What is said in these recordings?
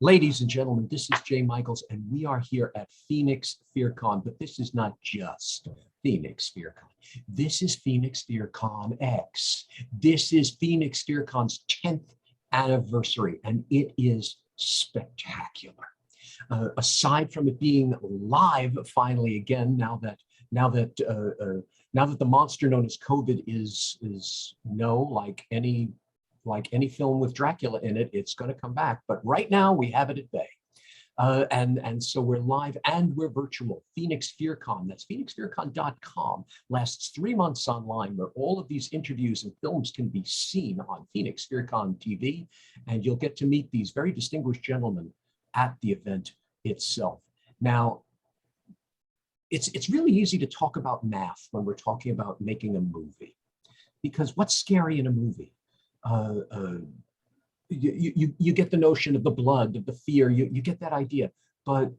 Ladies and gentlemen, this is Jay Michaels, and we are here at Phoenix FearCon, but this is not just Phoenix FearCon. This is Phoenix FearCon X. This is Phoenix FearCon's 10th anniversary, and it is spectacular. Aside from it being live finally again, now that the monster known as COVID is like any film with Dracula in it, it's going to come back. But right now we have it at bay. And so we're live and we're virtual. Phoenix FearCon, that's phoenixfearcon.com, lasts 3 months online, where all of these interviews and films can be seen on Phoenix FearCon TV. And you'll get to meet these very distinguished gentlemen at the event itself. Now, it's really easy to talk about math when we're talking about making a movie, because what's scary in a movie? You get the notion of the blood, of the fear, you get that idea. But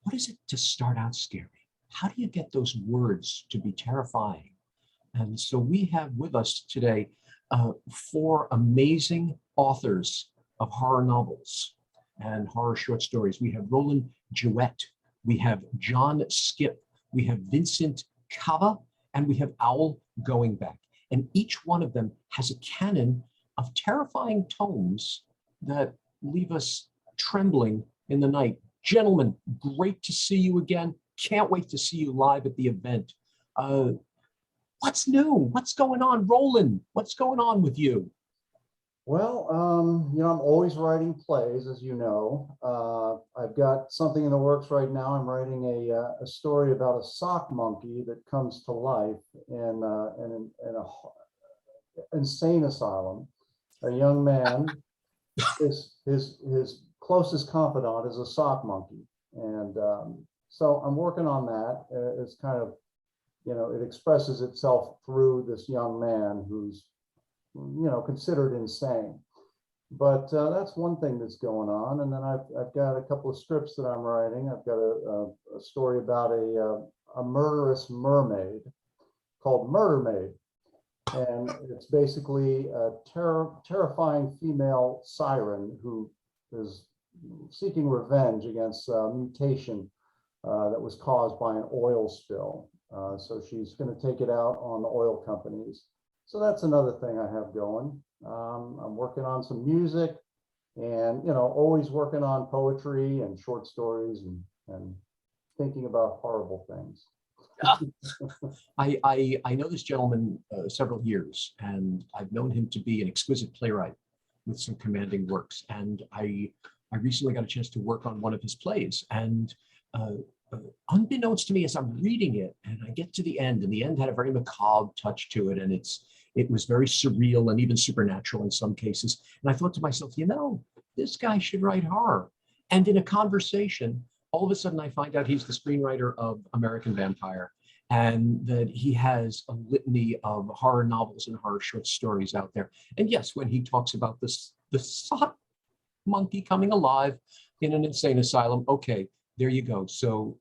what is it to start out scary? How do you get those words to be terrifying? And so we have with us today 4 amazing authors of horror novels and horror short stories. We have Roland Jewett, we have John Skip, we have Vincent Cava, and we have Owl Going Back. And each one of them has a canon of terrifying tomes that leave us trembling in the night. Gentlemen, great to see you again. Can't wait to see you live at the event. What's new? What's going on? Roland, what's going on with you? Well, I'm always writing plays, as you know. I've got something in the works right now. I'm writing a story about a sock monkey that comes to life in an insane asylum. A young man, his closest confidant is a sock monkey, and so I'm working on that. It's kind of, it expresses itself through this young man who's considered insane. But that's one thing that's going on. And then I've got a couple of scripts that I'm writing. I've got a story about a murderous mermaid called Murder Maid. And it's basically a terrifying female siren who is seeking revenge against a mutation that was caused by an oil spill. So she's going to take it out on the oil companies. So that's another thing I have going. I'm working on some music, and always working on poetry and short stories and thinking about horrible things. I know this gentleman several years, and I've known him to be an exquisite playwright with some commanding works. And I recently got a chance to work on one of his plays, and unbeknownst to me, as I'm reading it, and I get to the end, and the end had a very macabre touch to it, and it was very surreal and even supernatural in some cases. And I thought to myself, this guy should write horror. And in a conversation, all of a sudden I find out he's the screenwriter of American Vampire, and that he has a litany of horror novels and horror short stories out there. And yes, when he talks about the sock monkey coming alive in an insane asylum, okay, there you go. So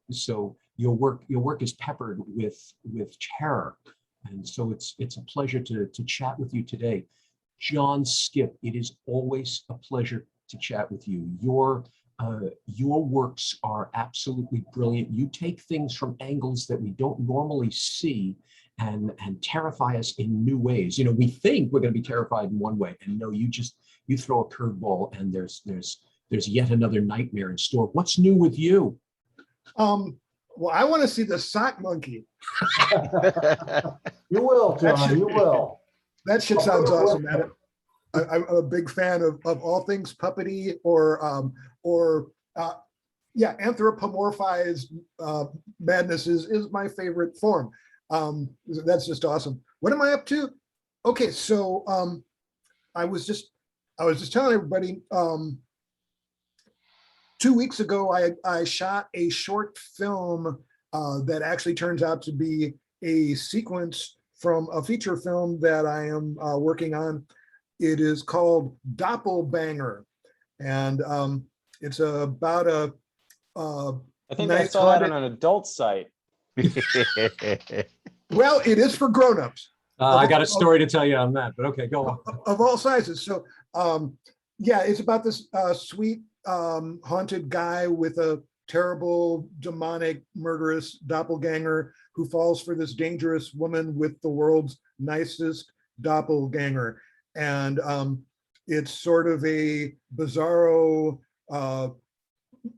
your work is peppered with terror. And so it's a pleasure to chat with you today. John Skip, it is always a pleasure to chat with you. Your works are absolutely brilliant. You take things from angles that we don't normally see and terrify us in new ways. We think we're going to be terrified in one way, and no, you throw a curveball, and there's yet another nightmare in store. What's new with you? Well, I want to see the sock monkey. You will, John. You will. That shit sounds awesome, man. I'm a big fan of all things puppety or anthropomorphized madness is my favorite form. That's just awesome. What am I up to? Okay, so I was just telling everybody. 2 weeks ago, I shot a short film that actually turns out to be a sequence from a feature film that I am working on. It is called Doppelbanger, and it's about a I think I saw that on an adult site. Well, it is for grown-ups. I got a story to tell you on that, but okay, go on. Of all sizes. So Yeah, it's about this sweet haunted guy with a terrible, demonic, murderous doppelganger who falls for this dangerous woman with the world's nicest doppelganger. And it's sort of a bizarro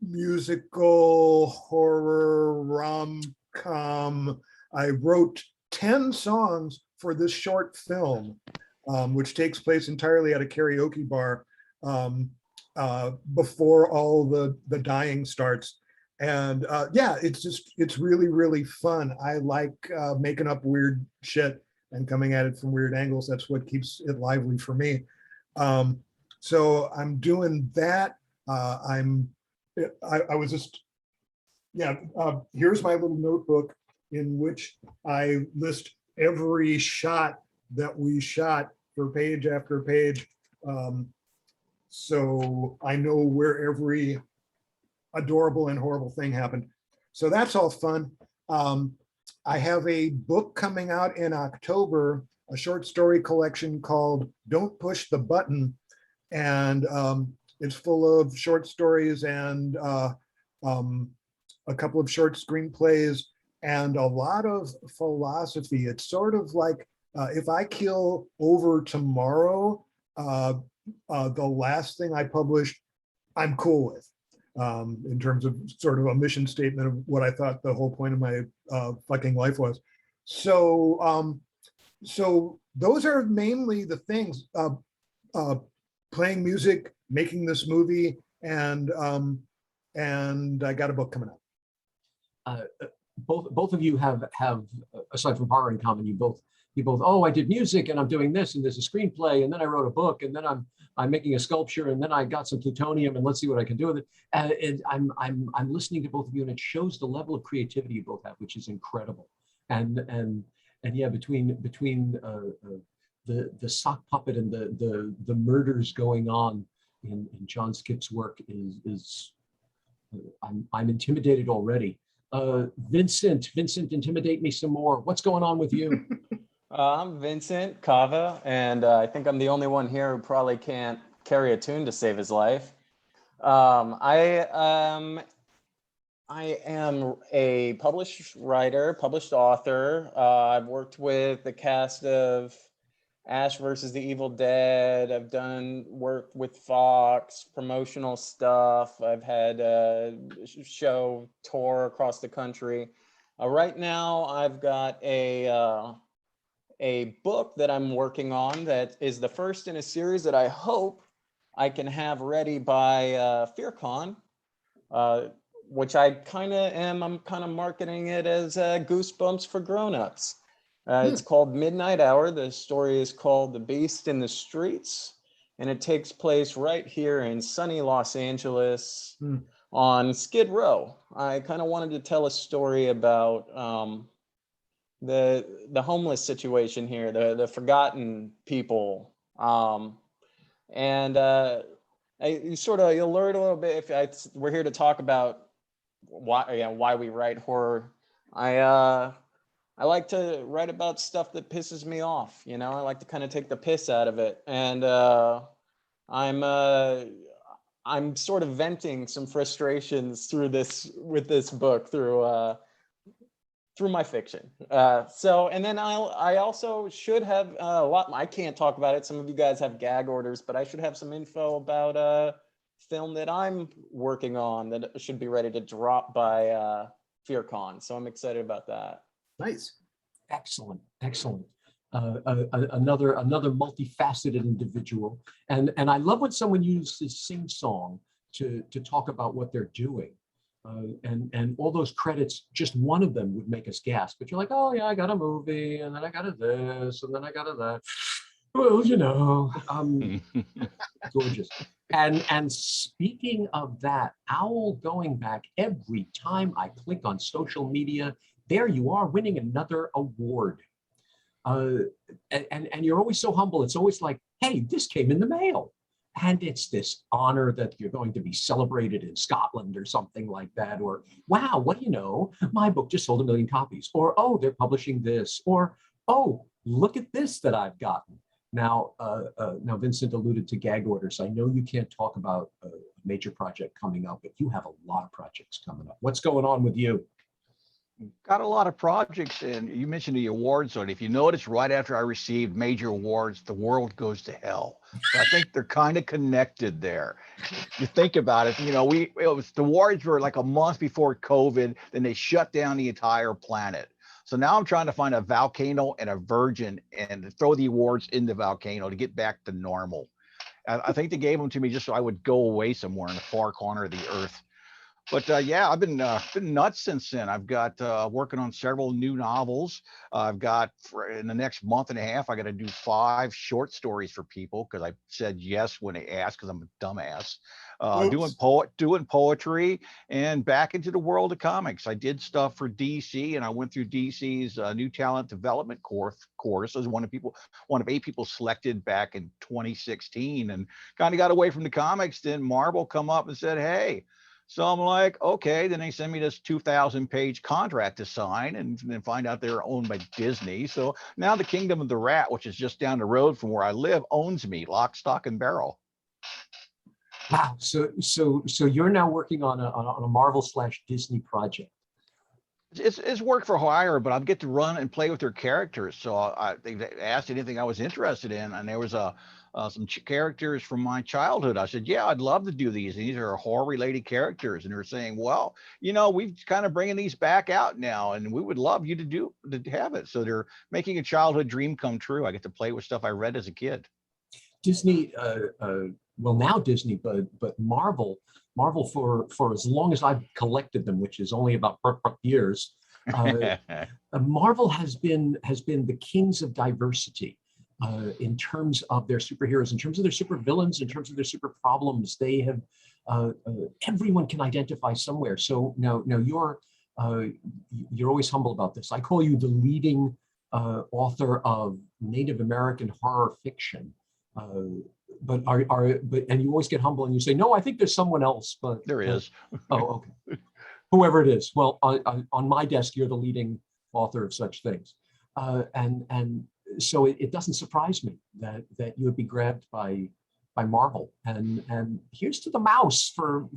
musical horror rom-com. I wrote 10 songs for this short film, which takes place entirely at a karaoke bar before all the dying starts. And yeah, it's really, really fun. I like making up weird shit and coming at it from weird angles. That's what keeps it lively for me. So I'm doing that. I was just, yeah, here's my little notebook in which I list every shot that we shot for page after page. So I know where every adorable and horrible thing happened. So that's all fun. I have a book coming out in October, a short story collection called Don't Push the Button. And it's full of short stories and a couple of short screenplays and a lot of philosophy. It's sort of like if I kill over tomorrow, the last thing I published, I'm cool with, in terms of sort of a mission statement of what I thought the whole point of my fucking life was. So, so those are mainly the things, playing music, making this movie, and I got a book coming out. Both of you have aside from horror in common. You both oh, I did music and I'm doing this and there's a screenplay and then I wrote a book and then I'm making a sculpture and then I got some plutonium and let's see what I can do with it. And I'm listening to both of you and it shows the level of creativity you both have, which is incredible. And yeah, between the sock puppet and the murders going on in John Skipp's work is I'm intimidated already. Vincent, intimidate me some more. What's going on with you? I'm Vincent Cava, and I think I'm the only one here who probably can't carry a tune to save his life. I am a published writer, published author. I've worked with the cast of Ash versus the Evil Dead. I've done work with Fox, promotional stuff. I've had a show tour across the country. Right now, I've got a book that I'm working on that is the first in a series that I hope I can have ready by FearCon, which I kind of am. I'm kind of marketing it as Goosebumps for grown-ups. It's called Midnight Hour. The story is called The Beast in the Streets, and it takes place right here in sunny Los Angeles on Skid Row. I kind of wanted to tell a story about the homeless situation here, the forgotten people, and you'll learn a little bit. We're here to talk about why we write horror. I like to write about stuff that pisses me off. I like to kind of take the piss out of it, and I'm sort of venting some frustrations with this book through my fiction. And then I also should have a lot. I can't talk about it. Some of you guys have gag orders, but I should have some info about a film that I'm working on that should be ready to drop by FearCon. So I'm excited about that. Nice. Excellent. Another multifaceted individual. And I love when someone uses sing-song to talk about what they're doing. And all those credits, just one of them would make us gasp. But you're like, oh yeah, I got a movie, and then I got a this, and then I got a that. Well, gorgeous. And speaking of that, Owl, going back every time I click on social media, there you are winning another award. And you're always so humble. It's always like, hey, this came in the mail. And it's this honor that you're going to be celebrated in Scotland or something like that. Or, wow, what do you know? My book just sold 1 million copies. Or, oh, they're publishing this. Or, oh, look at this that I've gotten. Now, Vincent alluded to gag orders. I know you can't talk about a major project coming up, but you have a lot of projects coming up. What's going on with you? Got a lot of projects, and you mentioned the awards. So if you notice, right after I received major awards, the world goes to hell. So I think they're kind of connected there. You think about it, the awards were like a month before COVID, then they shut down the entire planet. So now I'm trying to find a volcano and a virgin and throw the awards in the volcano to get back to normal. I think they gave them to me just so I would go away somewhere in the far corner of the earth. But yeah, I've been nuts since then. I've got working on several new novels. I've got in the next month and a half, I got to do 5 short stories for people because I said yes when they asked because I'm a dumbass. Doing poetry and back into the world of comics. I did stuff for DC and I went through DC's new talent development course as one of 8 people selected back in 2016, and kind of got away from the comics. Then Marvel come up and said, hey. So I'm like, okay, then they send me this 2,000-page contract to sign and then find out they're owned by Disney. So now the Kingdom of the Rat, which is just down the road from where I live, owns me, lock, stock, and barrel. Wow. So you're now working on a Marvel / Disney project. It's work for hire, but I get to run and play with their characters. So they asked anything I was interested in, and there was some characters from my childhood. I said, yeah, I'd love to do these. These are horror-related characters. And they're saying, well, we've kind of bringing these back out now, and we would love you to have it. So they're making a childhood dream come true. I get to play with stuff I read as a kid. Disney, well, now Disney, but Marvel for as long as I've collected them, which is only about years, Marvel has been the kings of diversity. In terms of their superheroes, in terms of their supervillains, in terms of their super problems, they have everyone can identify somewhere. So now you're always humble about this. I call you the leading author of Native American horror fiction. But and you always get humble and you say, no, I think there's someone else. But there is. Oh, okay. Whoever it is. Well, on my desk, you're the leading author of such things, and so it doesn't surprise me that you would be grabbed by Marvel, and here's to the mouse for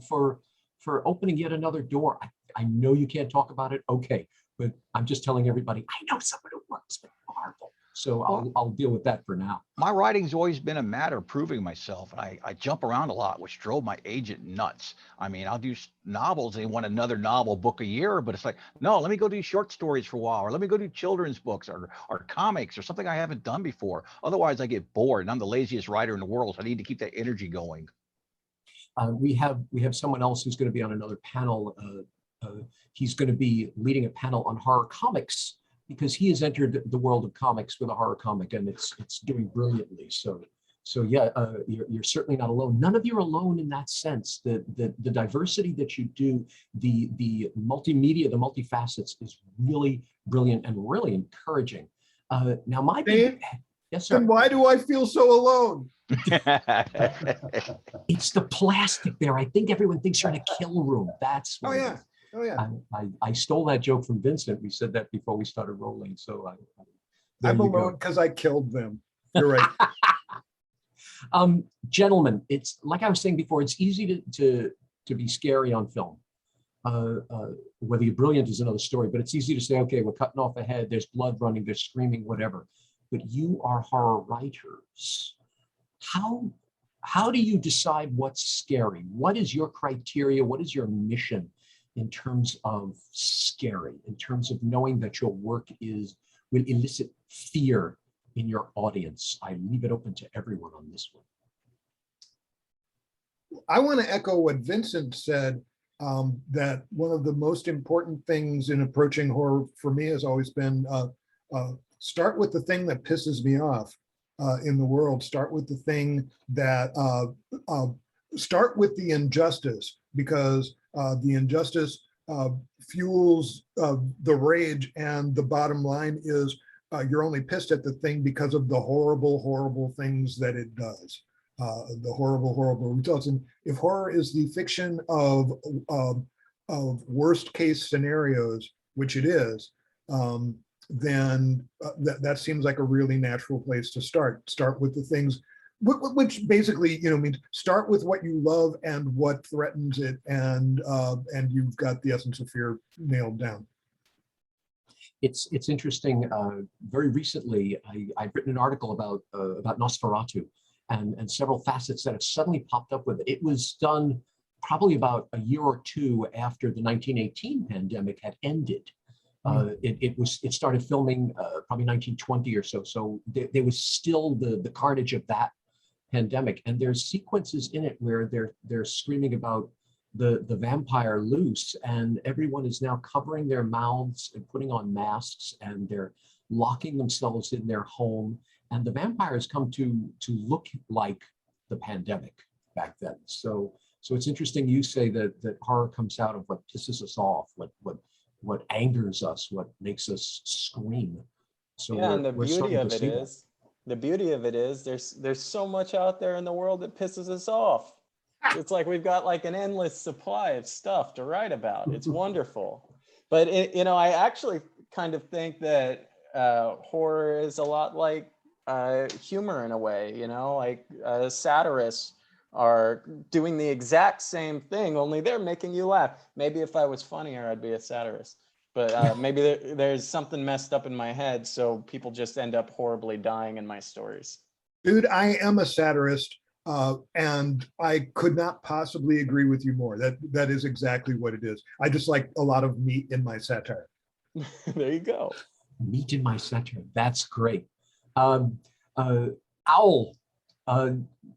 opening yet another door. I know you can't talk about it, okay, but I'm just telling everybody I know someone who works with Marvel, so I'll deal with that for now. My writing's always been a matter of proving myself. I jump around a lot, which drove my agent nuts. I mean, I'll do novels. They want another novel book a year, but it's like, no, let me go do short stories for a while, or let me go do children's books or comics or something I haven't done before. Otherwise, I get bored, and I'm the laziest writer in the world. So I need to keep that energy going. We have someone else who's going to be on another panel. He's going to be leading a panel on horror comics, because he has entered the world of comics with a horror comic, and it's doing brilliantly. So yeah, you're certainly not alone. None of you are alone in that sense. The diversity that you do, the multimedia, the multifacets is really brilliant and really encouraging. Now, yes, sir. Then why do I feel so alone? It's the plastic there. I think everyone thinks you're in a kill room. That's what it is. Oh yeah. I stole that joke from Vincent. We said that before we started rolling. So I'm alone because I killed them. You're right. Gentlemen, it's like I was saying before, it's easy to be scary on film. Whether you're brilliant is another story, but it's easy to say, okay, we're cutting off a head, there's blood running, there's screaming, whatever. But you are horror writers. How do you decide what's scary? What is your criteria? What is your mission in terms of scary, in terms of knowing that your work will elicit fear in your audience? I leave it open to everyone on this one. I want to echo what Vincent said, that one of the most important things in approaching horror for me has always been start with the thing that pisses me off in the world. Start with the thing that, start with the injustice, because the injustice fuels the rage, and the bottom line is you're only pissed at the thing because of the horrible, horrible things that it does, the horrible, horrible results. And if horror is the fiction of worst case scenarios, which it is, then that seems like a really natural place to start. Start with the things, which basically, means start with what you love and what threatens it, and you've got the essence of fear nailed down. It's interesting. Very recently, I've written an article about Nosferatu and several facets that have suddenly popped up with it. It was done probably about a year or two after the 1918 pandemic had ended. It started filming probably 1920 or so. So there was still the carnage of that pandemic, and there's sequences in it where they're screaming about the vampire loose, and everyone is now covering their mouths and putting on masks, and they're locking themselves in their home. And the vampires come to look like the pandemic back then. So it's interesting you say that horror comes out of what pisses us off, what angers us, what makes us scream. So Yeah, and the we're beauty starting of to it see that. is, there's so much out there in the world that pisses us off. It's like we've got like an endless supply of stuff to write about. It's wonderful. But I actually kind of think that horror is a lot like humor in a way, like satirists are doing the exact same thing, only they're making you laugh. Maybe if I was funnier, I'd be a satirist. But maybe there's something messed up in my head, so people just end up horribly dying in my stories. Dude, I am a satirist, and I could not possibly agree with you more. That is exactly what it is. I just like a lot of meat in my satire. There you go. Meat in my satire. That's great. Owl.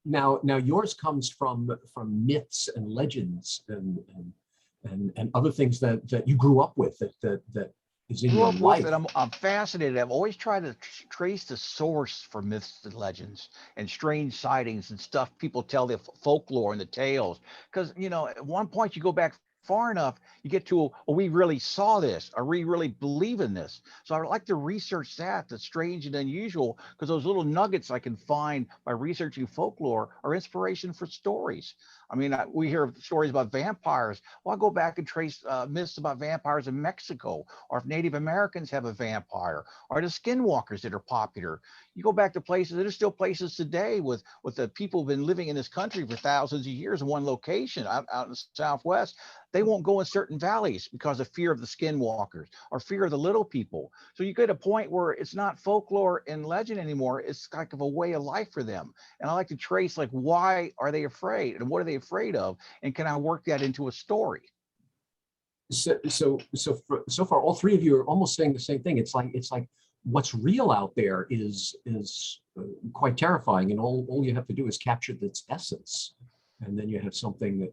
Now yours comes from myths and legends and other things that you grew up with that is in Grew your up with life. it. I'm fascinated. I've always tried to trace the source for myths and legends and strange sightings and stuff people tell, the folklore and the tales. Because, at one point you go back far enough, you get to, oh, we really saw this, or we really believe in this. So I would like to research that, the strange and unusual, because those little nuggets I can find by researching folklore are inspiration for stories. I mean, we hear stories about vampires. Well, I'll go back and trace myths about vampires in Mexico, or if Native Americans have a vampire, or the skinwalkers that are popular. You go back to places, there's still places today with the people who've been living in this country for thousands of years in one location out in the Southwest. They won't go in certain valleys because of fear of the skinwalkers or fear of the little people. So you get a point where it's not folklore and legend anymore. It's kind of a way of life for them. And I like to trace, like, why are they afraid and what are they afraid of? And can I work that into a story? So far, all three of you are almost saying the same thing. It's like what's real out there is quite terrifying, and all you have to do is capture its essence, and then you have something that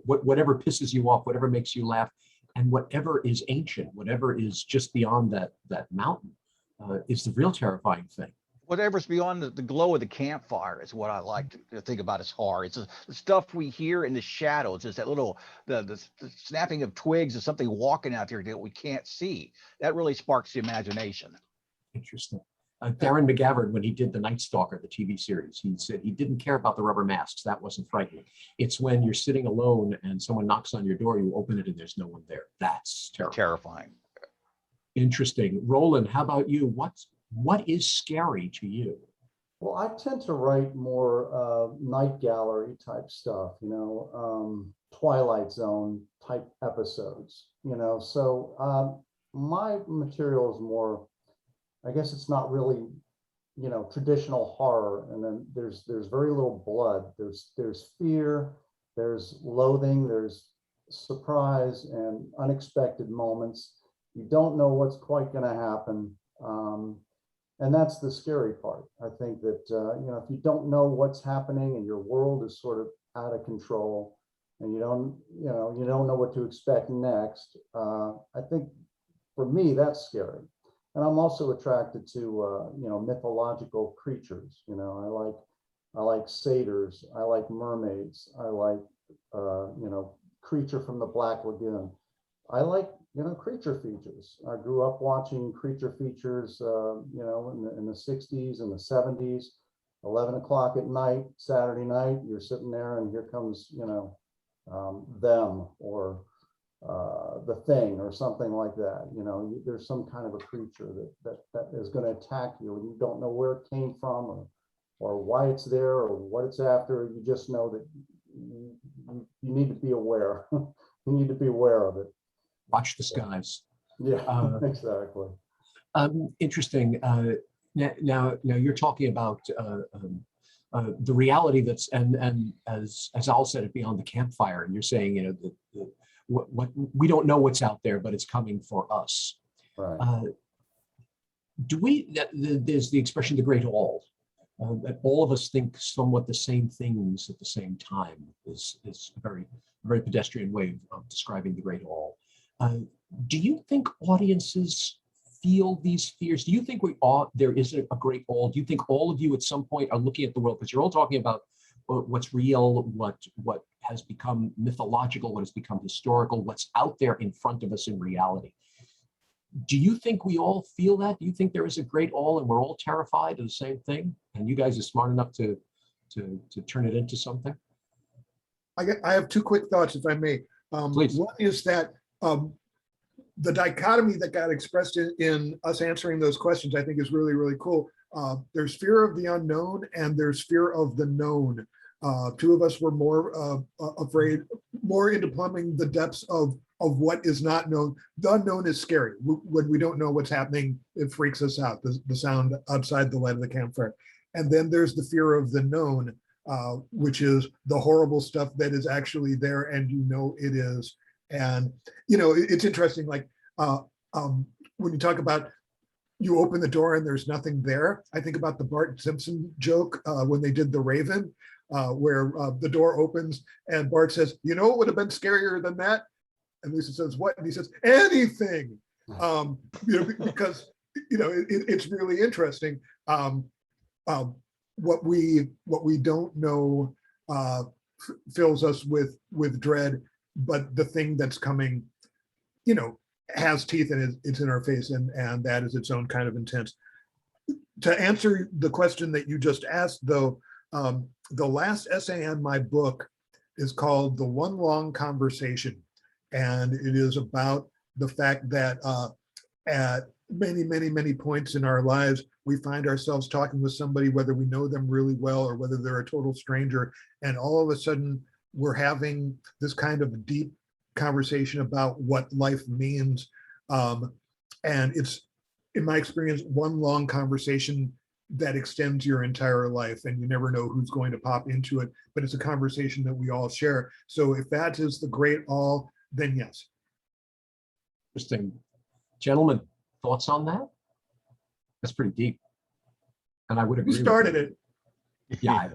whatever pisses you off, whatever makes you laugh, and whatever is ancient, whatever is just beyond that mountain, is the real terrifying thing. Whatever's beyond the glow of the campfire is what I like to think about as horror. It's the stuff we hear in the shadows. It's that little, the snapping of twigs of something walking out there that we can't see. That really sparks the imagination. Interesting. Darren McGavern, when he did The Night Stalker, the TV series, he said he didn't care about the rubber masks. That wasn't frightening. It's when you're sitting alone and someone knocks on your door, you open it and there's no one there. That's Terrifying. Interesting. Roland, how about you? What is scary to you? Well, I tend to write more night gallery type stuff, Twilight Zone type episodes, so my material is more, I guess it's not really, traditional horror. And then there's very little blood. There's fear, there's loathing, there's surprise and unexpected moments. You don't know what's quite going to happen. And that's the scary part. I think that, if you don't know what's happening and your world is sort of out of control and you don't know what to expect next, I think for me, that's scary. And I'm also attracted to, mythological creatures. I like satyrs. I like mermaids. I like, Creature from the Black Lagoon. I like, creature features. I grew up watching creature features, in the 60s and the 70s, 11 o'clock at night, Saturday night, you're sitting there and here comes, them, or, the Thing or something like that. You know, there's some kind of a creature that is going to attack you, and you don't know where it came from, or why it's there, or what it's after. You just know that you need to be aware. You need to be aware of it. Watch the skies. Yeah, Uh, exactly. Interesting. Now you're talking about the reality that's, and as Al said, it beyond the campfire, and you're saying, you know, what we don't know what's out there, but it's coming for us. Right. There's the expression, the great all, that all of us think somewhat the same things at the same time is a very pedestrian way of describing the great all. Do you think audiences feel these fears? Do you think there is a great all? Do you think all of you at some point are looking at the world, because you're all talking about what's real, what has become mythological, what has become historical, what's out there in front of us in reality? Do you think we all feel that? Do you think there is a great all and we're all terrified of the same thing? And you guys are smart enough to turn it into something? I have two quick thoughts, if I may. Please. One is that the dichotomy that got expressed in us answering those questions, I think, is really, really cool. There's fear of the unknown and there's fear of the known. Two of us were more afraid, more into plumbing the depths of what is not known. The unknown is scary. When we don't know what's happening, it freaks us out, the sound outside the light of the campfire. And then there's the fear of the known, which is the horrible stuff that is actually there and you know it is. And, you know, it's interesting, like when you talk about you open the door and there's nothing there, I think about the Bart Simpson joke when they did The Raven, where the door opens and Bart says, you know what would have been scarier than that? And Lisa says, what? And he says, anything. You know, because, you know, it's really interesting. What we don't know fills us with dread, but the thing that's coming, you know, has teeth and it's in our face, and that is its own kind of intense. To answer the question that you just asked, though, the last essay on my book is called The One Long Conversation. And it is about the fact that at many points in our lives, we find ourselves talking with somebody, whether we know them really well or whether they're a total stranger. And all of a sudden, we're having this kind of deep conversation about what life means. And it's, in my experience, one long conversation that extends your entire life, and you never know who's going to pop into it, but it's a conversation that we all share. So if that is the great all, then yes. Interesting. Gentlemen, thoughts on that? That's pretty deep. And I would agree. Who started it? Yeah.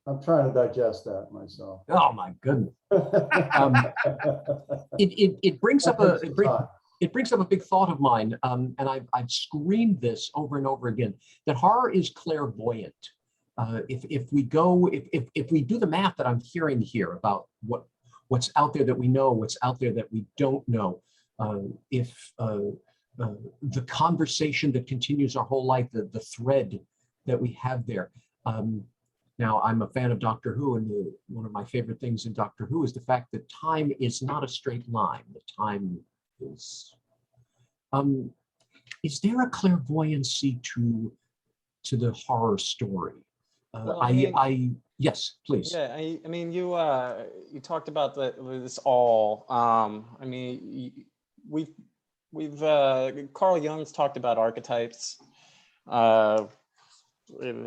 I'm trying to digest that myself. Oh my goodness. It brings up it brings up a big thought of mine, and I've screamed this over and over again, that horror is clairvoyant. If we do the math that I'm hearing here about what's out there that we know, what's out there that we don't know, the conversation that continues our whole life, the thread that we have there. Now, I'm a fan of Doctor Who, and one of my favorite things in Doctor Who is the fact that time is not a straight line. The time is. Is there a clairvoyancy to the horror story? Well, I mean, yes, please. Yeah, I mean, you talked about this all. I mean, we've Carl Jung's talked about archetypes.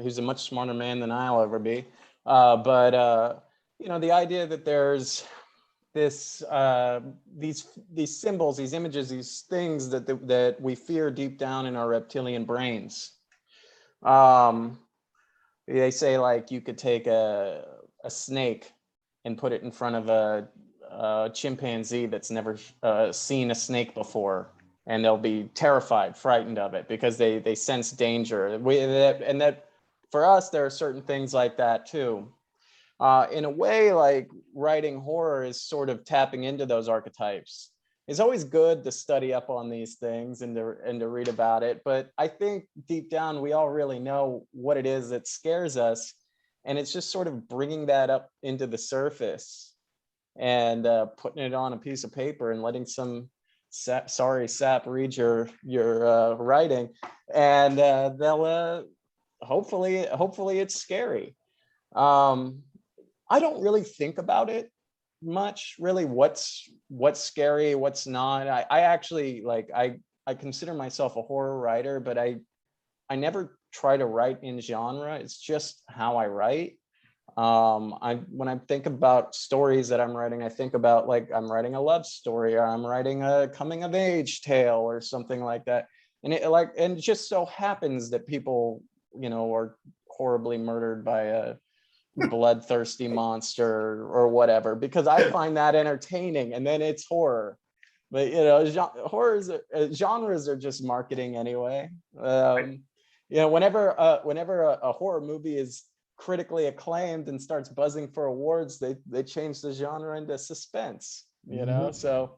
He's a much smarter man than I'll ever be. But you know, the idea that there's this these symbols, these images, these things that we fear deep down in our reptilian brains. They say, like, you could take a snake and put it in front of a chimpanzee that's never seen a snake before, and they'll be terrified, frightened of it, because they sense danger. And that for us, there are certain things like that too. In a way, like, writing horror is sort of tapping into those archetypes. It's always good to study up on these things and to read about it, but I think deep down we all really know what it is that scares us, and it's just sort of bringing that up into the surface and putting it on a piece of paper and letting some sorry sap read your writing, and they'll hopefully it's scary. I don't really think about it much, really, what's scary, what's not. I actually, like, I consider myself a horror writer, but I never try to write in genre. It's just how I write. When I think about stories that I'm writing, I think about, like, I'm writing a love story, or I'm writing a coming of age tale or something like that. And it just so happens that people, are horribly murdered by a bloodthirsty monster or whatever, because I find that entertaining, and then it's horror. But genres are just marketing anyway. Whenever a horror movie is critically acclaimed and starts buzzing for awards, they change the genre into suspense, so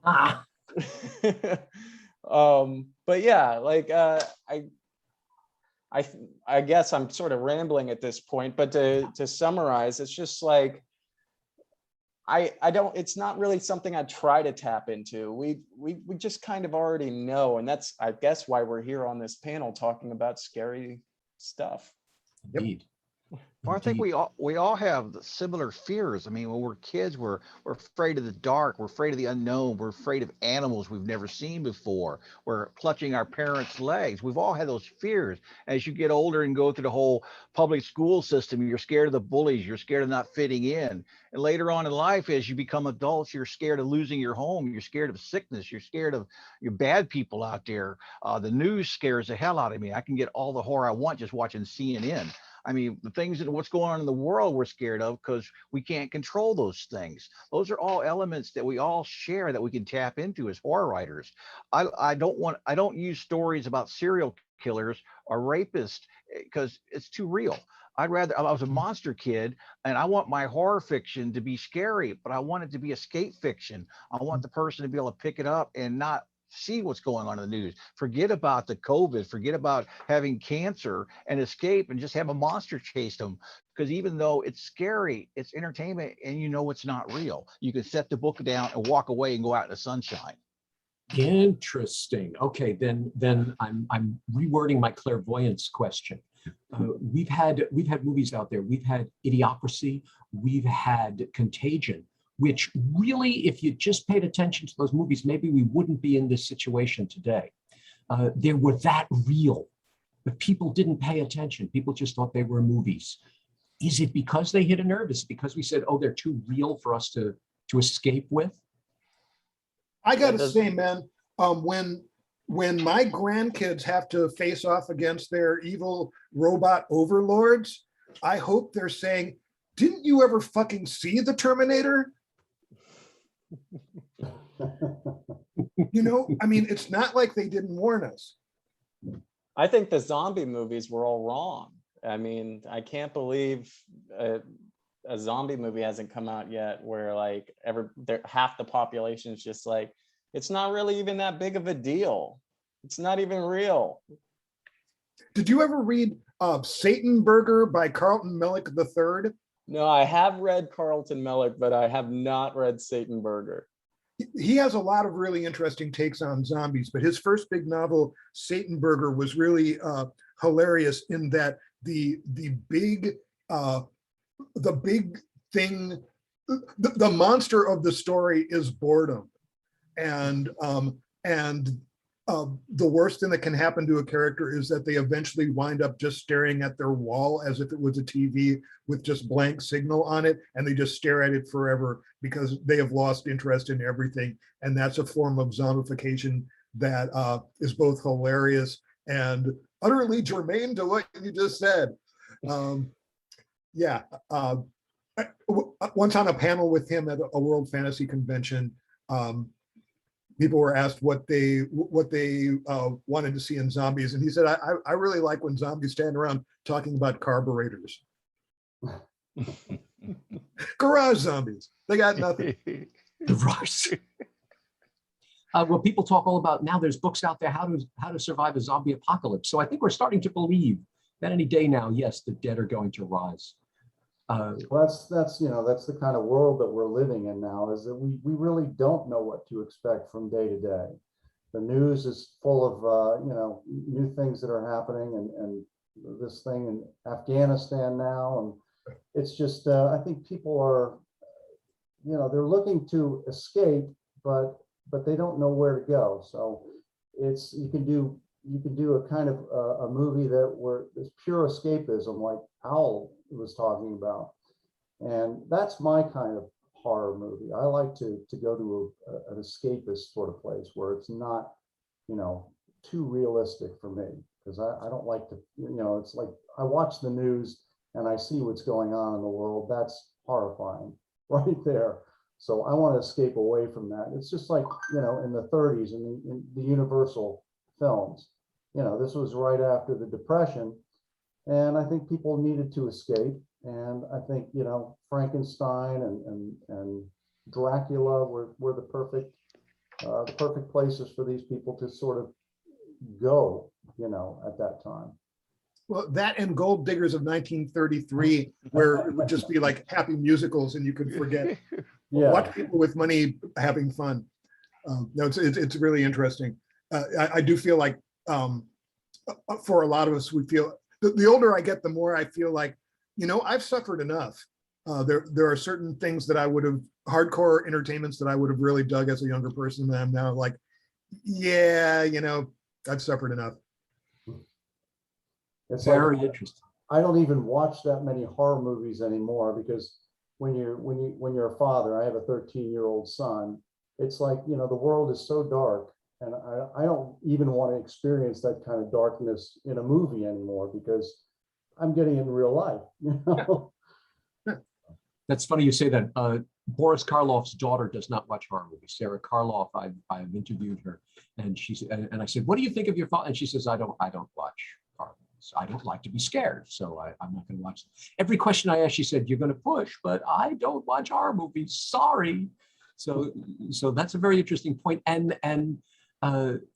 but yeah, like, I guess I'm sort of rambling at this point, but to summarize, it's just like, I don't, it's not really something I try to tap into. We just kind of already know. And that's, I guess, why we're here on this panel talking about scary stuff. Indeed. Well, I think we all have similar fears. I mean, when we're kids, we're afraid of the dark, we're afraid of the unknown, we're afraid of animals we've never seen before. We're clutching our parents' legs. We've all had those fears. As you get older and go through the whole public school system, you're scared of the bullies, you're scared of not fitting in. And later on in life, as you become adults, you're scared of losing your home, you're scared of sickness, you're scared of your bad people out there. The news scares the hell out of me. I can get all the horror I want just watching CNN. I mean, the things that what's going on in the world we're scared of because we can't control those things. Those are all elements that we all share that we can tap into as horror writers. I don't use stories about serial killers or rapists because it's too real. I was a monster kid, and I want my horror fiction to be scary, but I want it to be escape fiction. I want the person to be able to pick it up and not see what's going on in the news. Forget about the COVID, forget about having cancer, and escape and just have a monster chase them. Because even though it's scary, it's entertainment, and it's not real. You can set the book down and walk away and go out in the sunshine. Interesting. Okay, then I'm rewording my clairvoyance question. We've had movies out there. We've had Idiocracy. We've had Contagion, which really, if you just paid attention to those movies, maybe we wouldn't be in this situation today. They were that real, but people didn't pay attention. People just thought they were movies. Is it because they hit a nerve? Is it because we said, oh, they're too real for us to escape with? I gotta say, man, when my grandkids have to face off against their evil robot overlords, I hope they're saying, didn't you ever fucking see the Terminator? I mean, it's not like they didn't warn us. I think the zombie movies were all wrong. I mean, I can't believe a zombie movie hasn't come out yet where like half the population is just like, it's not really even that big of a deal. It's not even real. Did you ever read Satan Burger by Carlton Mellick III? No, I have read Carlton Mellick, but I have not read Satan Burger. He has a lot of really interesting takes on zombies, but his first big novel, Satan Burger, was really hilarious in that the big thing, the monster of the story is boredom, and the worst thing that can happen to a character is that they eventually wind up just staring at their wall as if it was a TV with just blank signal on it, and they just stare at it forever because they have lost interest in everything. And that's a form of zombification that is both hilarious and utterly germane to what you just said. Once on a panel with him at a World Fantasy Convention, people were asked what they wanted to see in zombies, and he said, I really like when zombies stand around talking about carburetors. Garage zombies, they got nothing. Garage. Well, people talk all about now. There's books out there how to survive a zombie apocalypse. So I think we're starting to believe that any day now, yes, the dead are going to rise. Well, that's that's the kind of world that we're living in now, is that we really don't know what to expect from day to day. The news is full of new things that are happening, and this thing in Afghanistan now, and it's just I think people are they're looking to escape, but they don't know where to go. So it's you can do a kind of a movie where there's pure escapism, like Owl was talking about, and that's my kind of horror movie. I like to go to an escapist sort of place where it's not too realistic for me, because I don't like to it's like I watch the news and I see what's going on in the world. That's horrifying right there. So I want to escape away from that. It's just like in the 30s in the Universal films. This was right after the Depression, and I think people needed to escape. And I think Frankenstein and Dracula were the perfect places for these people to sort of go at that time. Well, that and Gold Diggers of 1933, where it would just be like happy musicals and you could forget. Yeah. Watch people with money having fun. No, it's really interesting. I do feel like for a lot of us, we feel the older I get, the more I feel like, I've suffered enough. There are certain things that I would have, hardcore entertainments that I would have really dug as a younger person, that I'm now like, yeah, I've suffered enough. It's Very like, interesting. I don't even watch that many horror movies anymore, because when you're a father, I have a 13-year-old son. It's like, the world is so dark, and I don't even want to experience that kind of darkness in a movie anymore, because I'm getting it in real life. That's funny you say that. Boris Karloff's daughter does not watch horror movies. Sarah Karloff, I've interviewed her, and and I said, "What do you think of your father?" And she says, "I don't watch horror movies. I don't like to be scared, so I'm not going to watch them." Every question I asked, she said, "You're going to push, but I don't watch horror movies. Sorry." So that's a very interesting point, and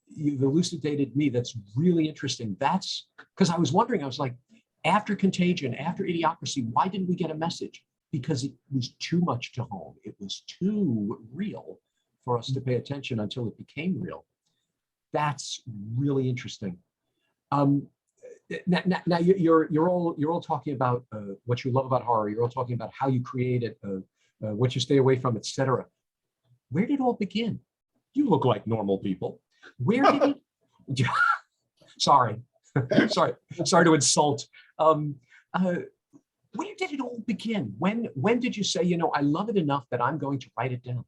you've elucidated me. That's really interesting. That's because I was wondering. I was like, after Contagion, after Idiocracy, why didn't we get a message? Because it was too much to home. It was too real for us to pay attention until it became real. That's really interesting. Now you're all talking about what you love about horror. You're all talking about how you create it, what you stay away from, etc. Where did it all begin? You look like normal people. Where did it? Sorry to insult. Where did it all begin? When did you say, I love it enough that I'm going to write it down?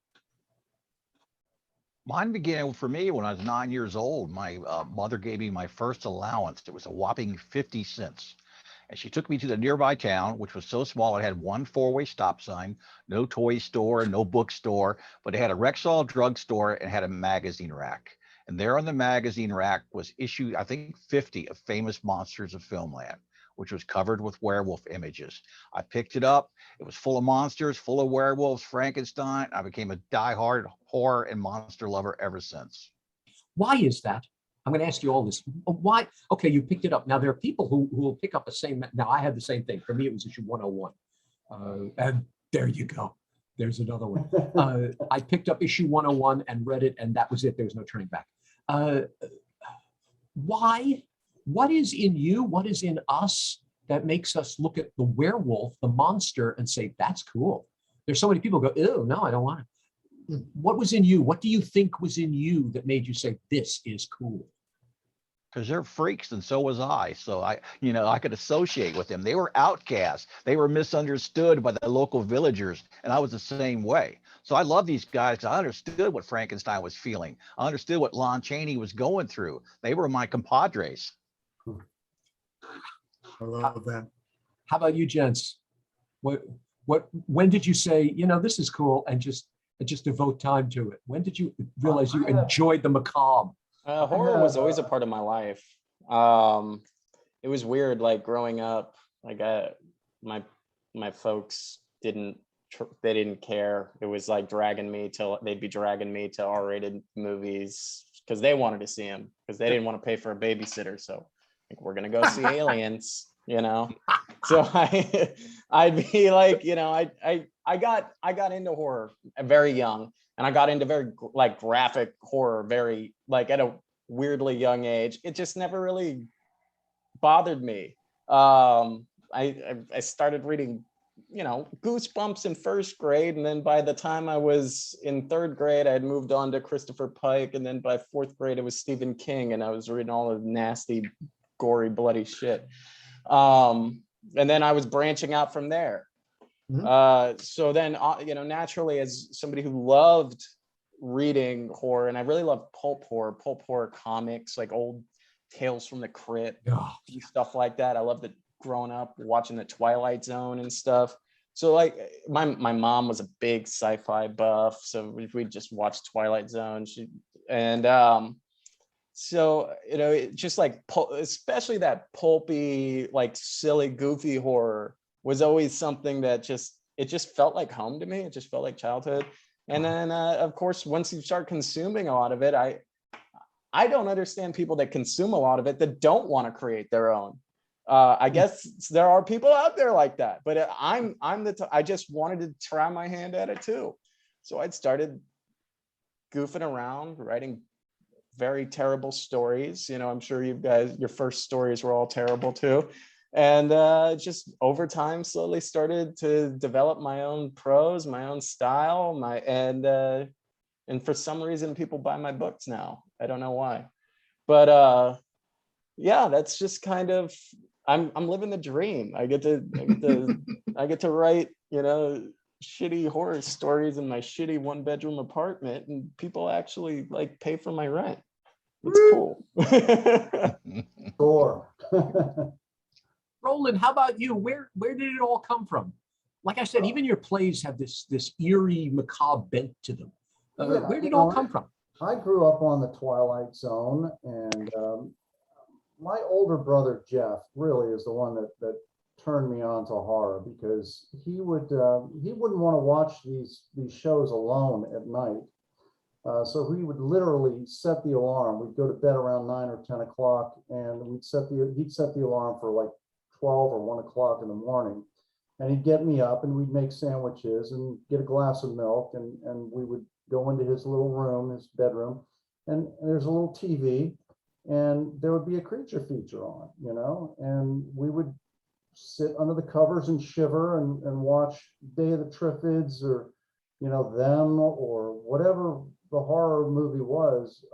Mine began for me when I was 9 years old. My mother gave me my first allowance. It was a whopping 50 cents. And she took me to the nearby town, which was so small, it had one four-way stop sign, no toy store, no bookstore, but it had a Rexall drugstore and had a magazine rack. And there on the magazine rack was issue, I think, 50 of Famous Monsters of Filmland, which was covered with werewolf images. I picked it up. It was full of monsters, full of werewolves, Frankenstein. I became a diehard horror and monster lover ever since. Why is that? I'm going to ask you all this. Why? Okay, you picked it up. Now, there are people who will pick up the same. Now, I had the same thing. For me, it was issue 101. And there you go. There's another one. I picked up issue 101 and read it, and that was it. There was no turning back. Why? What is in you? What is in us that makes us look at the werewolf, the monster, and say, that's cool? There's so many people who go, ew, no, I don't want it. What was in you? What do you think was in you that made you say, this is cool? Because they're freaks, and so was I. So I could associate with them. They were outcasts. They were misunderstood by the local villagers, and I was the same way. So I love these guys. I understood what Frankenstein was feeling. I understood what Lon Chaney was going through. They were my compadres. I love that. How about you, gents? When did you say, this is cool, and just devote time to it? When did you realize you enjoyed the macabre? Horror was always a part of my life. It was weird, like growing up, like my folks didn't care. It was like they'd be dragging me to R-rated movies because they wanted to see them, because they didn't want to pay for a babysitter. So like, we're gonna go see Aliens, So I'd be like, I got into horror very young, and I got into very like graphic horror very like at a weirdly young age. It just never really bothered me. I started reading, Goosebumps in first grade, and then by the time I was in third grade, I had moved on to Christopher Pike, and then by fourth grade, it was Stephen King, and I was reading all the nasty, gory, bloody shit. And then I was branching out from there. So then, naturally, as somebody who loved reading horror, and I really love pulp horror comics, like old Tales from the Crypt, and stuff like that. I loved it growing up, watching the Twilight Zone and stuff. So like my mom was a big sci-fi buff, so we just watched Twilight Zone. So just like especially that pulpy, like silly, goofy horror was always something that just felt like home to me. It just felt like childhood. And then of course, once you start consuming a lot of it, I don't understand people that consume a lot of it that don't want to create their own. I guess there are people out there like that, but I just wanted to try my hand at it too. So I'd started goofing around, writing very terrible stories. I'm sure you guys, your first stories were all terrible too. And just over time, slowly started to develop my own prose, my own style, and for some reason, people buy my books now. I don't know why, but yeah, that's just kind of, I'm living the dream. I get to write, shitty horror stories in my shitty 1-bedroom apartment, and people actually like pay for my rent. It's cool. Sure. Roland, how about you? Where did it all come from? Like I said, even your plays have this eerie, macabre bent to them. Where did it all come from? I grew up on the Twilight Zone, and my older brother Jeff really is the one that turned me on to horror, because he wouldn't want to watch these shows alone at night. So he would literally set the alarm. We'd go to bed around 9 or 10 o'clock, and he'd set the alarm for like 12 or 1 o'clock in the morning. And he'd get me up, and we'd make sandwiches and get a glass of milk, and we would go into his little room, his bedroom, and there's a little TV, and there would be a creature feature on, and we would sit under the covers and shiver and watch Day of the Triffids, or them, or whatever the horror movie was,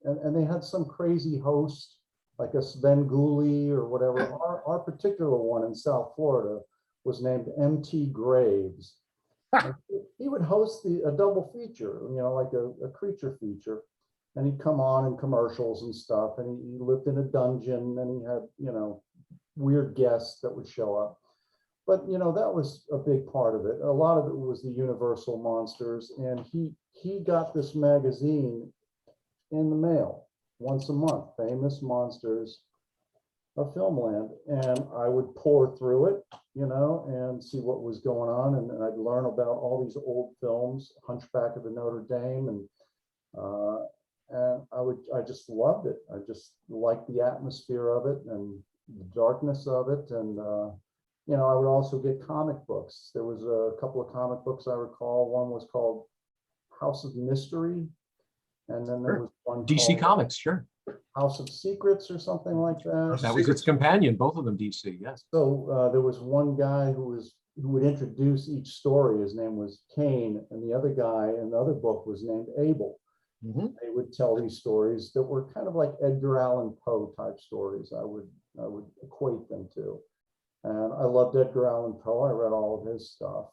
and they had some crazy host like a Svengoolie or whatever. Our particular one in South Florida was named MT Graves. He would host a double feature, like a creature feature, and he'd come on in commercials and stuff, and he lived in a dungeon, and he had weird guests that would show up. But that was a big part of it. A lot of it was the Universal monsters, and he got this magazine in the mail once a month, Famous Monsters of Filmland, and I would pour through it, and see what was going on, and I'd learn about all these old films, Hunchback of the Notre Dame, and I just loved it. I just liked the atmosphere of it and the darkness of it, and I would also get comic books. There was a couple of comic books I recall. One was called House of Mystery, and then there was one DC Comics, sure. House of Secrets or something like that. That was its companion, both of them DC, yes. So there was one guy who would introduce each story. His name was Cain, and the other guy in the other book was named Abel. They would tell these stories that were kind of like Edgar Allan Poe type stories. I would equate them to. And I loved Edgar Allan Poe. I read all of his stuff.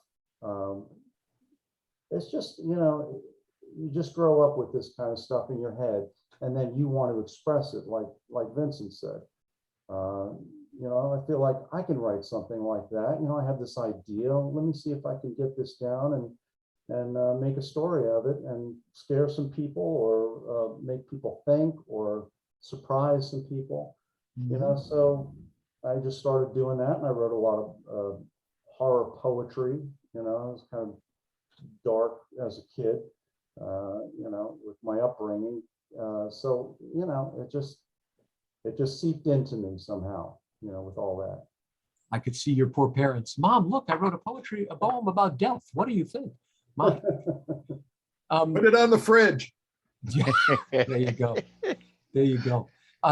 It's just, you just grow up with this kind of stuff in your head, and then you want to express it, like Vincent said. I feel like I can write something like that. I have this idea. Let me see if I can get this down and make a story of it and scare some people, or make people think, or surprise some people. So I just started doing that, and I wrote a lot of horror poetry. I was kind of dark as a kid, with my upbringing. So it just seeped into me somehow, with all that. I could see your poor parents. Mom, look, I wrote a poem about death. What do you think? My, Put it on the fridge. yeah, there you go. There you go.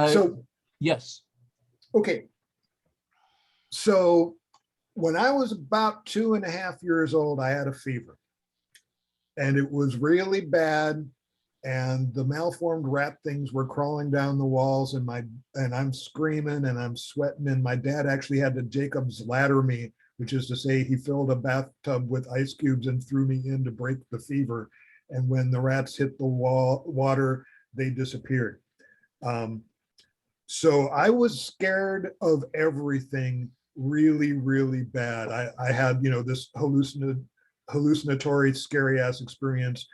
So, Yes. okay. So when I was about 2.5 years old, I had a fever and it was really bad. And the malformed rat things were crawling down the walls and I'm screaming and I'm sweating. And my dad actually had to Jacob's ladder me, which is to say he filled a bathtub with ice cubes and threw me in to break the fever. And when the rats hit the water, they disappeared. So I was scared of everything really, really bad. I had, this hallucinatory, scary ass experience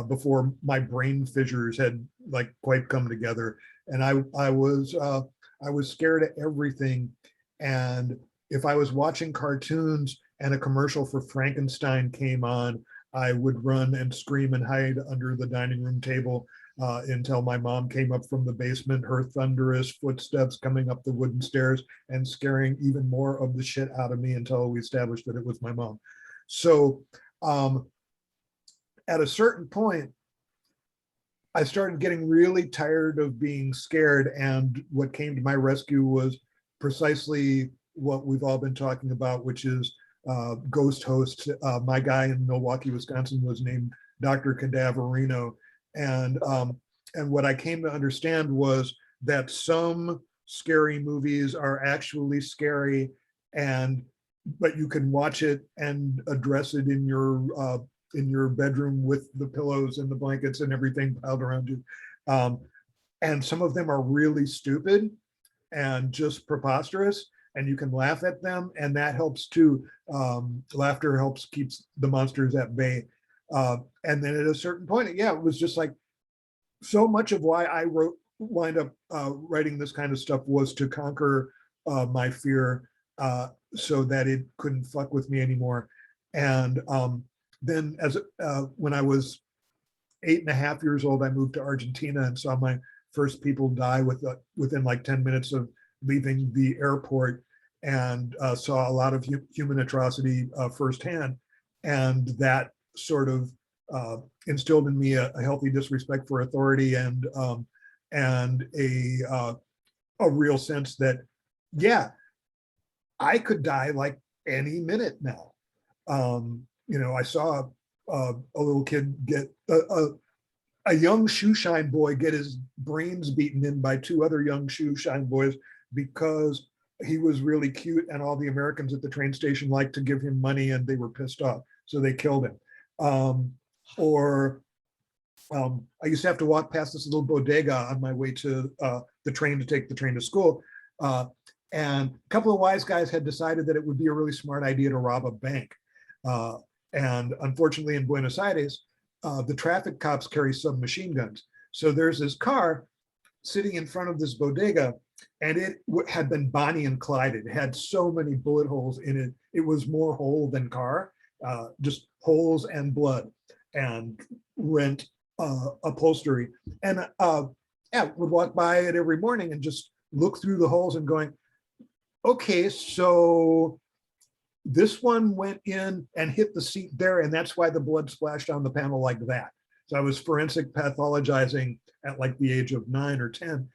before my brain fissures had like quite come together. And I was scared of everything. And if I was watching cartoons and a commercial for Frankenstein came on, I would run and scream and hide under the dining room table until my mom came up from the basement, her thunderous footsteps coming up the wooden stairs and scaring even more of the shit out of me until we established that it was my mom. So at a certain point, I started getting really tired of being scared. And what came to my rescue was precisely what we've all been talking about, which is ghost hosts. My guy in Milwaukee, Wisconsin was named Dr. Cadaverino. And what I came to understand was that some scary movies are actually scary, but you can watch it and address it in your bedroom with the pillows and the blankets and everything piled around you. And some of them are really stupid and just preposterous, and you can laugh at them, and that helps too. Laughter helps keeps the monsters at bay. And then at a certain point, yeah, it was just like so much of why I wind up writing this kind of stuff was to conquer my fear so that it couldn't fuck with me anymore. And then when I was 8.5 years old, I moved to Argentina and saw my first people die within like 10 minutes of leaving the airport, and saw a lot of human atrocity firsthand. And that sort of instilled in me a healthy disrespect for authority and a real sense that, yeah, I could die like any minute now. I saw a little kid get a young shoeshine boy get his brains beaten in by two other young shoeshine boys because he was really cute and all the Americans at the train station liked to give him money and they were pissed off, so they killed him. I used to have to walk past this little bodega on my way to the train to take the train to school. And a couple of wise guys had decided that it would be a really smart idea to rob a bank. And unfortunately in Buenos Aires, the traffic cops carry submachine guns. So there's this car sitting in front of this bodega, and it had been Bonnie and Clyde. It had so many bullet holes in it. It was more hole than car, just holes and blood and rent upholstery. And would walk by it every morning and just look through the holes and going, okay, so this one went in and hit the seat there, and that's why the blood splashed on the panel like that. So I was forensic pathologizing at like the age of 9 or 10.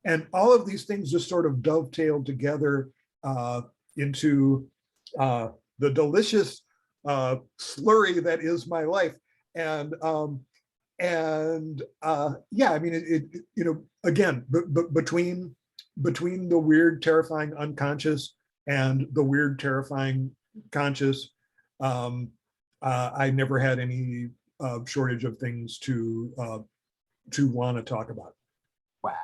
And all of these things just sort of dovetailed together into the delicious slurry that is my life. And yeah, I mean, again, between the weird, terrifying unconscious and the weird, terrifying conscious, I never had any shortage of things to want to talk about. Wow.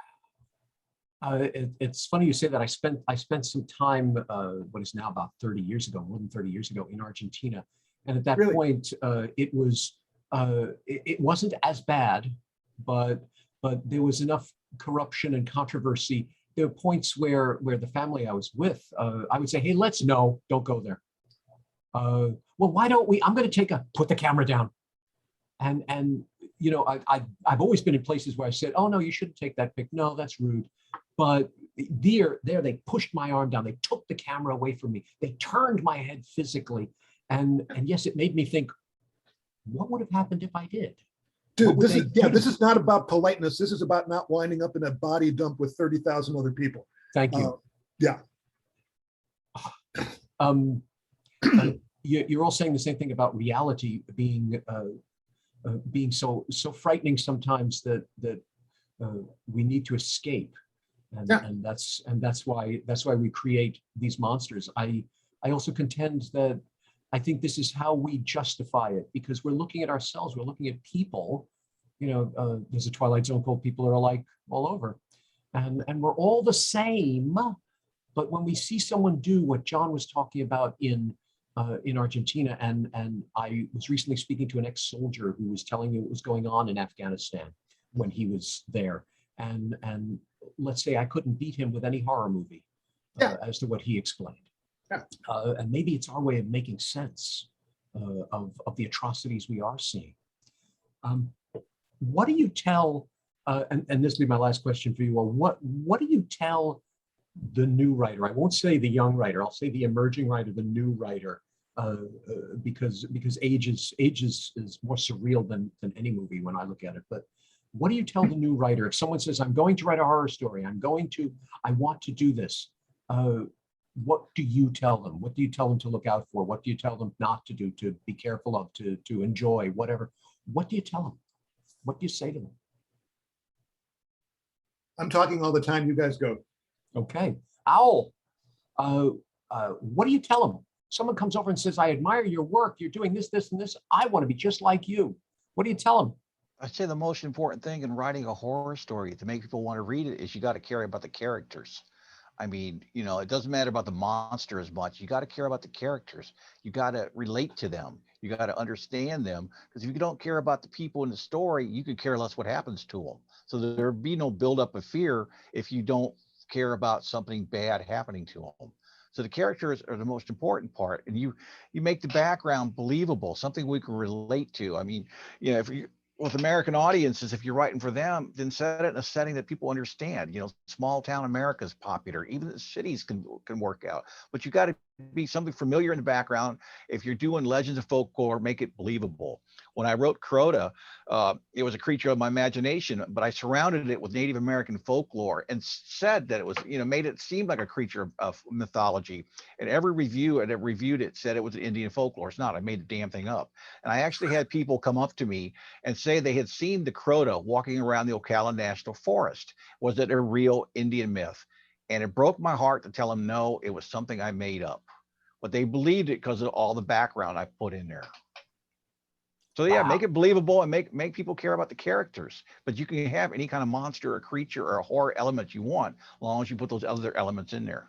It's funny you say that. I spent some time, what is now about 30 years ago, more than 30 years ago, in Argentina, and at that Really? point, it wasn't as bad, but there was enough corruption and controversy. There were points where the family I was with, I would say, hey, don't go there. Well, why don't we? I'm going to put the camera down. And I've always been in places where I said, oh no, you shouldn't take that pic. No, that's rude. But there, they pushed my arm down. They took the camera away from me. They turned my head physically. And yes, it made me think, what would have happened if I did? Dude, would this they is, yeah, do? this is not about politeness. This is about not winding up in a body dump with 30,000 other people. Thank you. Yeah. You're all saying the same thing about reality being so frightening sometimes that we need to escape, and that's why we create these monsters. I also contend that I think this is how we justify it, because we're looking at ourselves, we're looking at people. There's a Twilight Zone called People Are Alike all over, and we're all the same. But when we see someone do what John was talking about in Argentina, and I was recently speaking to an ex-soldier who was telling me what was going on in Afghanistan when he was there, and let's say I couldn't beat him with any horror movie as to what he explained. Yeah. And maybe it's our way of making sense of the atrocities we are seeing. What do you tell? And this will be my last question for you all. What do you tell the new writer? I won't say the young writer. I'll say the emerging writer, the new writer, because age is more surreal than any movie when I look at it. But what do you tell the new writer if someone says, "I'm going to write a horror story. I want to do this"? What do you tell them? What do you tell them to look out for? What do you tell them not to do, to be careful of, to enjoy, whatever? What do you tell them? What do you say to them? I'm talking all the time. You guys go. Okay. Owl, what do you tell them? Someone comes over and says, "I admire your work. You're doing this, this, and this. I want to be just like you." What do you tell them? I'd say the most important thing in writing a horror story to make people want to read it is you got to care about the characters. I mean, it doesn't matter about the monster as much. You got to care about the characters. You got to relate to them. You got to understand them. Because if you don't care about the people in the story, you could care less what happens to them. So there'd be no buildup of fear if you don't care about something bad happening to them. So the characters are the most important part, and you make the background believable, something we can relate to. I mean, if you with American audiences, if you're writing for them, then set it in a setting that people understand. Small town America is popular. Even the cities can work out, but you got to be something familiar in the background. If you're doing legends of folklore, make it believable. When I wrote Crota, it was a creature of my imagination, but I surrounded it with Native American folklore and said that it was, made it seem like a creature of mythology. And every review that reviewed it said it was Indian folklore. It's not. I made the damn thing up. And I actually had people come up to me and say they had seen the Crota walking around the Ocala National Forest. Was it a real Indian myth? And it broke my heart to tell them, no, it was something I made up. But they believed it because of all the background I put in there. So yeah, make it believable and make people care about the characters. But you can have any kind of monster or creature or a horror element you want, as long as you put those other elements in there.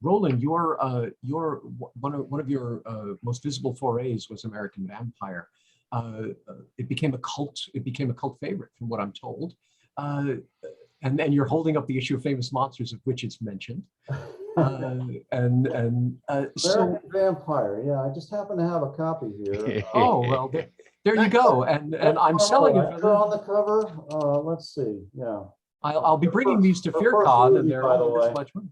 Roland, your one of your most visible forays was American Vampire. It became a cult favorite, from what I'm told. And then you're holding up the issue of Famous Monsters, of which it's mentioned. American Vampire. Yeah, I just happen to have a copy here. Oh well, there you go. And I'm selling it on the cover. Let's see. Yeah, I'll be bringing these to FearCon, and they're this much money.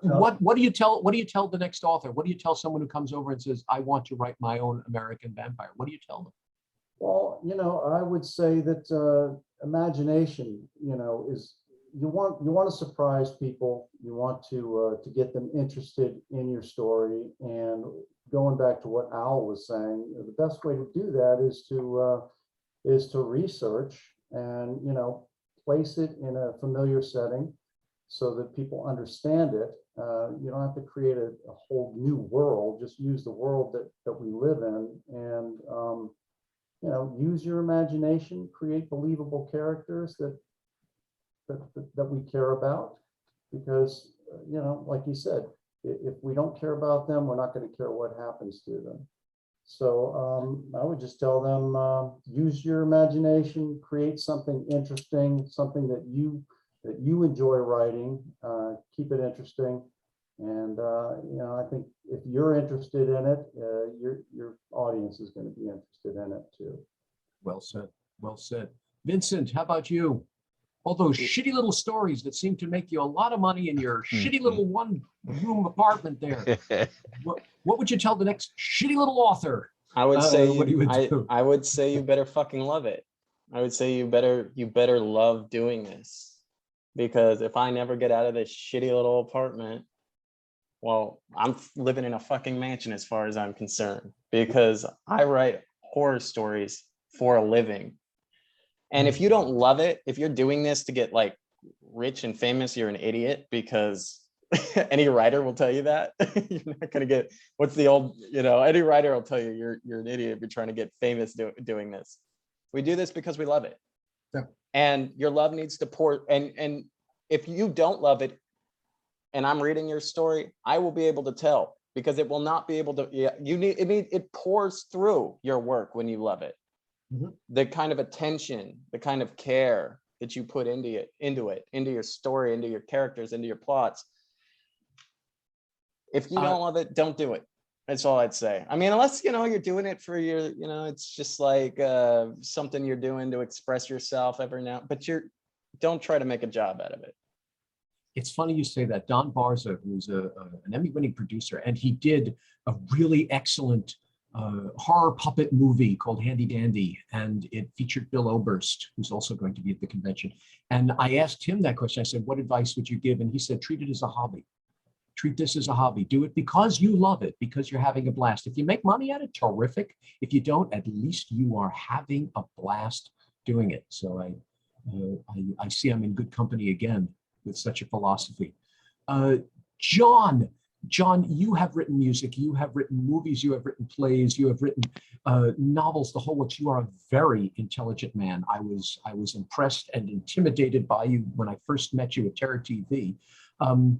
What do you tell the next author? What do you tell someone who comes over and says, "I want to write my own American Vampire"? What do you tell them? Well, I would say that imagination, is you want to surprise people. You want to get them interested in your story. And going back to what Al was saying, the best way to do that is to research and place it in a familiar setting so that people understand it. You don't have to create a whole new world. Just use the world that we live in, and use your imagination, create believable characters that we care about, because like you said, if we don't care about them, we're not going to care what happens to them. So I would just tell them, use your imagination, create something interesting, something that you enjoy writing, keep it interesting. And I think if you're interested in it, your audience is going to be interested in it too. Well said. Well said. Vincent, how about you? all those shitty little stories that seem to make you a lot of money in your shitty little one-room apartment there. What would you tell the next shitty little author? I would say what he would do? I would say you better fucking love it. I would say you better love doing this, because if I never get out of this shitty little apartment, well, I'm living in a fucking mansion as far as I'm concerned, because I write horror stories for a living. And if you don't love it, if you're doing this to get like rich and famous, you're an idiot, because any writer will tell you that. You're not going to get, what's the old, any writer will tell you you're an idiot if you're trying to get famous doing this. We do this because we love it. Yeah. And your love needs to pour. And if you don't love it and I'm reading your story, I will be able to tell, because it will not be able to, it pours through your work when you love it. Mhm. The kind of attention, the kind of care that you put into your story, into your characters, into your plots. If you don't love it, don't do it. That's all I'd say. I mean, unless, you're doing it for your, it's just like something you're doing to express yourself every now, but don't try to make a job out of it. It's funny you say that. Don Barza, who's an Emmy-winning producer, and he did a really excellent horror puppet movie called Handy Dandy, and it featured Bill Oberst, who's also going to be at the convention. And I asked him that question. I said, what advice would you give? And he said, treat it as a hobby. Treat this as a hobby. Do it because you love it, because you're having a blast. If you make money at it, terrific. If you don't, at least you are having a blast doing it. So I see I'm in good company again with such a philosophy. John, you have written music, you have written movies, you have written plays, you have written novels, the whole works. You are a very intelligent man. I was impressed and intimidated by you when I first met you at Terror TV. Why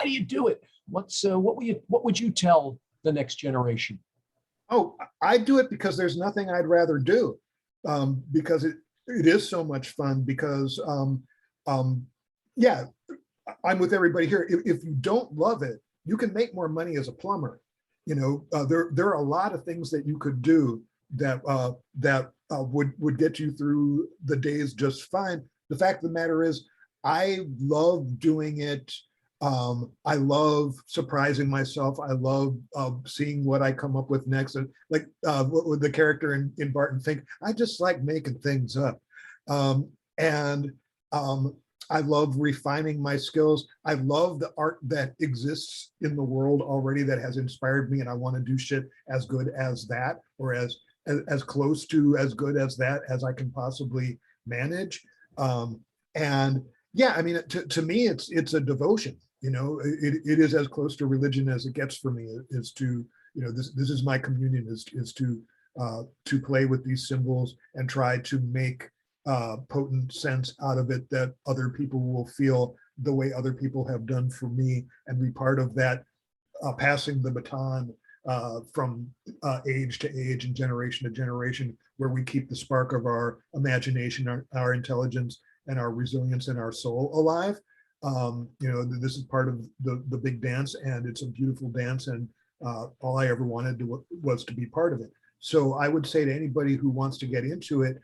do you do it? What would you tell the next generation? Oh, I do it because there's nothing I'd rather do, because it is so much fun, because yeah, I'm with everybody here. If you don't love it, you can make more money as a plumber. There are a lot of things that you could do that would get you through the days just fine. The fact of the matter is, I love doing it. I love surprising myself. I love seeing what I come up with next. And like with the character in Barton Fink, I just like making things up. I love refining my skills. I love the art that exists in the world already that has inspired me, and I want to do shit as good as that, or as close to as good as that as I can possibly manage. And yeah, I mean, to me, it's a devotion. It is as close to religion as it gets for me. Is to, this is my communion. Is to play with these symbols and try to make potent sense out of it that other people will feel the way other people have done for me, and be part of that passing the baton from age to age and generation to generation, where we keep the spark of our imagination, our intelligence, and our resilience and our soul alive. This is part of the big dance, and it's a beautiful dance, and all I ever wanted was to be part of it. So I would say to anybody who wants to get into it,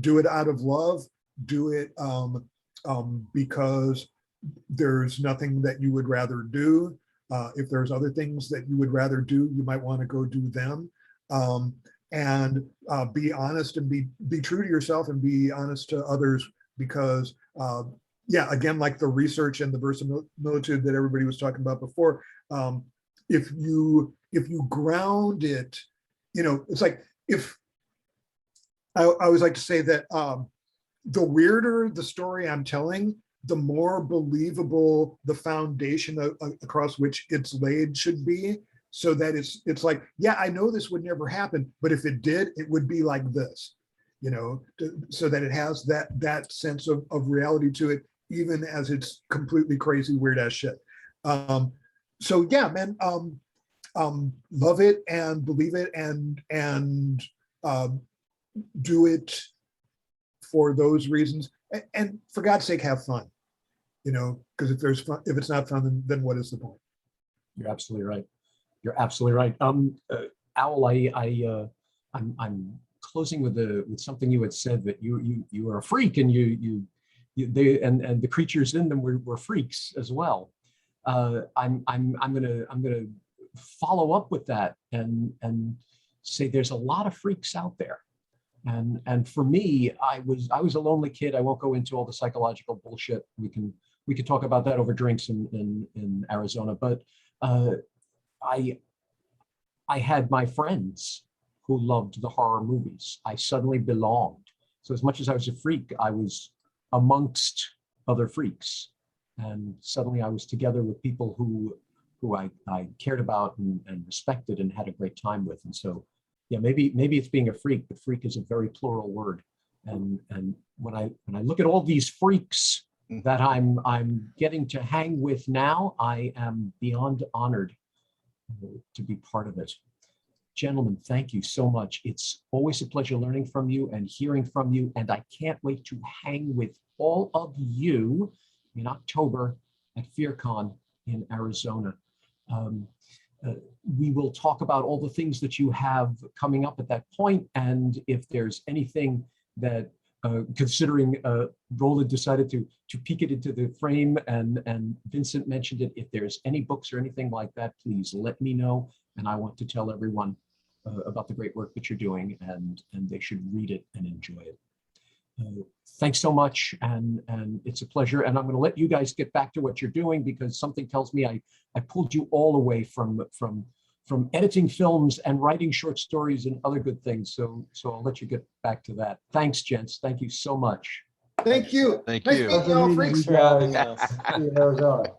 do it out of love, do it because there's nothing that you would rather do. If there's other things that you would rather do, you might want to go do them. And be honest, and be true to yourself, and be honest to others, because yeah, again, like the research and the verisimilitude that everybody was talking about before, if you ground it, it's like, if I always like to say that the weirder the story I'm telling, the more believable the foundation across which it's laid should be, so that it's like, yeah, I know this would never happen, but if it did, it would be like this, so that it has that sense of reality to it, even as it's completely crazy, weird ass shit. So yeah, man, love it and believe it, and do it for those reasons, and for God's sake, have fun. Because if it's not fun, then what is the point? You're absolutely right. You're absolutely right. Owl, I'm closing with something you had said, that you were a freak, and and the creatures in them were freaks as well. I'm gonna follow up with that and say there's a lot of freaks out there. And for me, I was a lonely kid. I won't go into all the psychological bullshit. We can talk about that over drinks in Arizona. But I had my friends who loved the horror movies. I suddenly belonged. So as much as I was a freak, I was amongst other freaks. And suddenly I was together with people who I cared about and respected and had a great time with. And so, yeah, maybe it's being a freak, but freak is a very plural word. And when I look at all these freaks that I'm getting to hang with now, I am beyond honored to be part of it. Gentlemen, thank you so much. It's always a pleasure learning from you and hearing from you. And I can't wait to hang with all of you in October at FearCon in Arizona. We will talk about all the things that you have coming up at that point. And if there's anything that, considering Roland decided to peek it into the frame, and Vincent mentioned it, if there's any books or anything like that, please let me know. And I want to tell everyone about the great work that you're doing, and they should read it and enjoy it. Thanks so much, and it's a pleasure. And I'm going to let you guys get back to what you're doing, because something tells me I pulled you all away from editing films and writing short stories and other good things. So I'll let you get back to that. Thanks, gents. Thank you so much. Thank you. Thank Nice you. meeting you all, freaks. Thanks for having us. See you in Arizona.